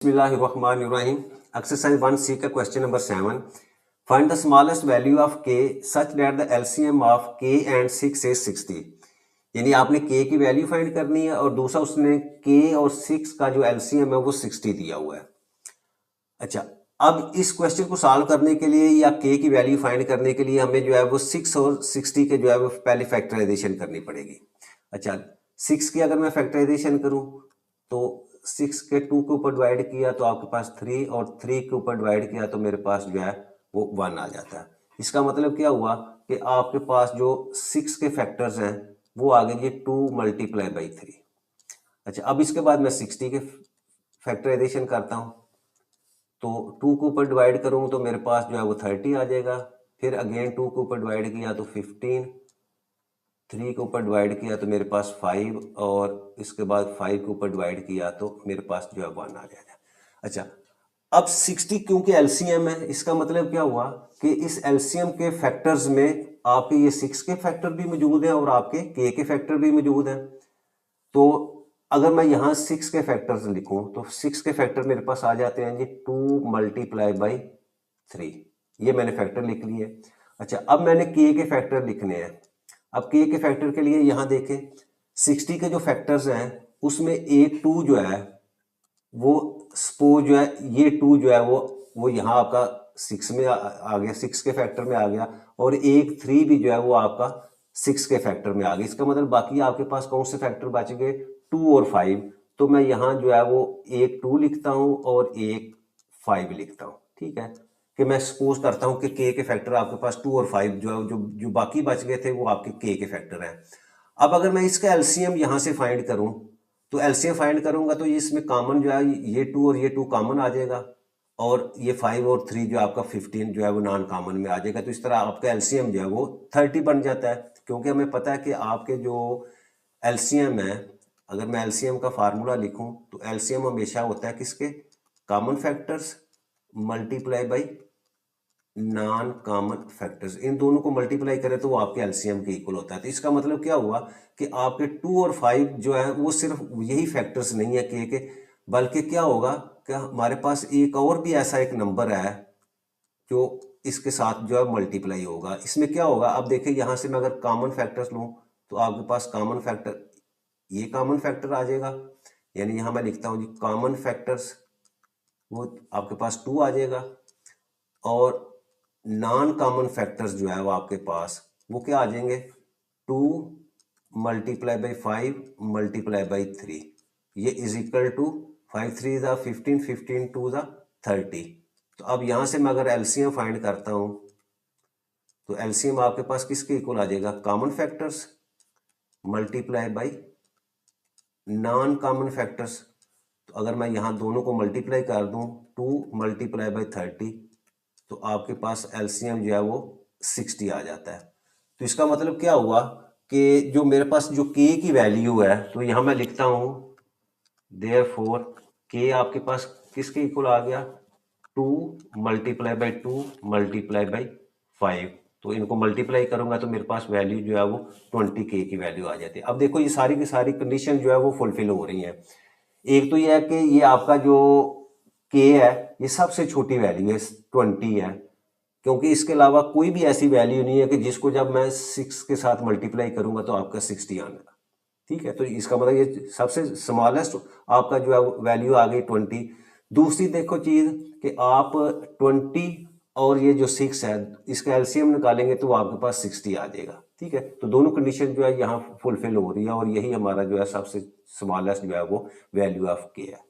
बिस्मिल्लाहिर्रहमानिर्रहीम। Exercise 1C का question number 7। Find the smallest value of k such that the LCM of k and 6 is 60। यानी आपने k की value find करनी है और दूसरा उसने k और 6 का जो एलसीएम है वो 60 दिया हुआ है। अच्छा, अब इस क्वेश्चन को सॉल्व करने के लिए या k की वैल्यू फाइंड करने के लिए हमें जो है वो 6 और 60 के जो है वो पहले फैक्टराइजेशन करनी पड़ेगी। अच्छा, 6 की अगर मैं फैक्टराइजेशन करूं तो 6 के 2 के ऊपर डिवाइड किया तो आपके पास 3 और 3 के ऊपर डिवाइड किया तो मेरे पास जो है वो 1 आ जाता है। इसका मतलब क्या हुआ कि आपके पास जो 6 के फैक्टर्स हैं वो आ गए ये 2 मल्टीप्लाई बाई 3। अच्छा, अब इसके बाद मैं 60 के फैक्टराइजेशन करता हूँ तो 2 के ऊपर डिवाइड करूँ तो मेरे पास जो है वो 30 आ जाएगा। फिर अगेन 2 के ऊपर डिवाइड किया तो 15, 3 के ऊपर डिवाइड किया तो मेरे पास 5 और इसके बाद 5 के ऊपर डिवाइड किया तो मेरे पास जो है 1 आ जाएगा। अच्छा, अब 60 क्योंकि एलसीएम है, इसका मतलब क्या हुआ कि इस एलसीएम के फैक्टर्स में आपके ये 6 के फैक्टर भी मौजूद हैं और आपके k के फैक्टर भी मौजूद हैं। तो अगर मैं यहाँ 6 के फैक्टर्स लिखूं तो 6 के फैक्टर मेरे पास आ जाते हैं जी 2 मल्टीप्लाई बाई 3। ये मैंने फैक्टर लिख लिए। अच्छा, अब मैंने k के फैक्टर लिखने हैं। अब k के फैक्टर के लिए यहाँ देखें 60 के जो फैक्टर्स हैं उसमें एक 2 जो है वो सपोज जो है ये 2 जो है वो यहाँ आपका 6 में आ गया, 6 के फैक्टर में आ गया और एक 3 भी जो है वो आपका 6 के फैक्टर में आ गया। इसका मतलब बाकी आपके पास कौन से फैक्टर बच गए 2 और 5। तो मैं यहाँ जो है वो एक 2 लिखता हूँ और एक 5 लिखता हूँ। ठीक है, कि मैं सपोज करता हूँ कि k के फैक्टर आपके पास 2 और 5 जो बाकी बच गए थे वो आपके k के फैक्टर हैं। अब अगर मैं इसका एलसीएम यहाँ से फाइंड करूँ तो एलसीएम फाइंड करूंगा तो ये इसमें कॉमन जो है ये 2 और ये 2 कॉमन आ जाएगा और ये 5 और 3 जो आपका 15 जो है वो नॉन कॉमन में आ जाएगा। तो इस तरह आपका एलसीएम जो है वो 30 बन जाता है। क्योंकि हमें पता है कि आपके जो एलसीएम है, अगर मैं एलसीएम का फार्मूला लिखूं तो एलसीएम हमेशा होता है किसके, common factors multiply by non common factors. इन दोनों को मल्टीप्लाई करें तो वो आपके एलसीएम के इक्वल होता है। तो इसका मतलब क्या हुआ कि आपके 2 और 5 जो है वो सिर्फ यही फैक्टर्स नहीं है के, बल्कि क्या होगा कि हमारे पास एक और भी ऐसा एक नंबर है जो इसके साथ जो है मल्टीप्लाई होगा। इसमें क्या होगा, अब देखिए यहाँ से मैं अगर कॉमन फैक्टर्स लूँ तो आपके पास कॉमन फैक्टर ये कॉमन फैक्टर आ जाएगा। यानी यहाँ मैं लिखता हूँ जी कॉमन फैक्टर्स वो आपके पास 2 आ जाएगा और नॉन कॉमन फैक्टर्स जो है वो आपके पास वो क्या आ जाएंगे 2 मल्टीप्लाई बाई 5 मल्टीप्लाई बाई 3। ये इज इक्वल टू 5 3 ज़ा 15, 15 2 ज़ा 30। तो अब यहाँ से मैं अगर एलसीएम फाइंड करता हूँ तो एलसीएम आपके पास किसके इक्वल आ जाएगा, common factors multiply by non common factors. तो अगर मैं यहाँ दोनों को मल्टीप्लाई कर दूँ 2 मल्टीप्लाई बाई 30 तो आपके पास एलसीएम जो है वो 60 आ जाता है। तो इसका मतलब क्या हुआ कि जो मेरे पास जो k की वैल्यू है तो यहाँ मैं लिखता हूँ देयरफॉर k आपके पास किसके इक्वल आ गया 2 मल्टीप्लाई बाई 2 मल्टीप्लाई बाई 5। तो इनको मल्टीप्लाई करूंगा तो मेरे पास वैल्यू जो है वो 20k की वैल्यू आ जाती है। अब देखो ये सारी की सारी कंडीशन जो है वो फुलफिल हो रही है। एक तो ये है कि ये आपका जो k है ये सबसे छोटी वैल्यू है 20 है, क्योंकि इसके अलावा कोई भी ऐसी वैल्यू नहीं है कि जिसको जब मैं 6 के साथ मल्टीप्लाई करूंगा तो आपका 60 आना। ठीक है, तो इसका मतलब ये सबसे स्मॉलेस्ट आपका जो है वैल्यू आ गई 20। दूसरी देखो चीज कि आप 20 और ये जो 6 है इसका एलसीएम निकालेंगे तो आपके पास 60 आ जाएगा। ठीक है, तो दोनों कंडीशन जो है यहाँ फुलफिल हो रही है और यही हमारा जो है सबसे स्मॉलेस्ट जो है वो वैल्यू ऑफ के है।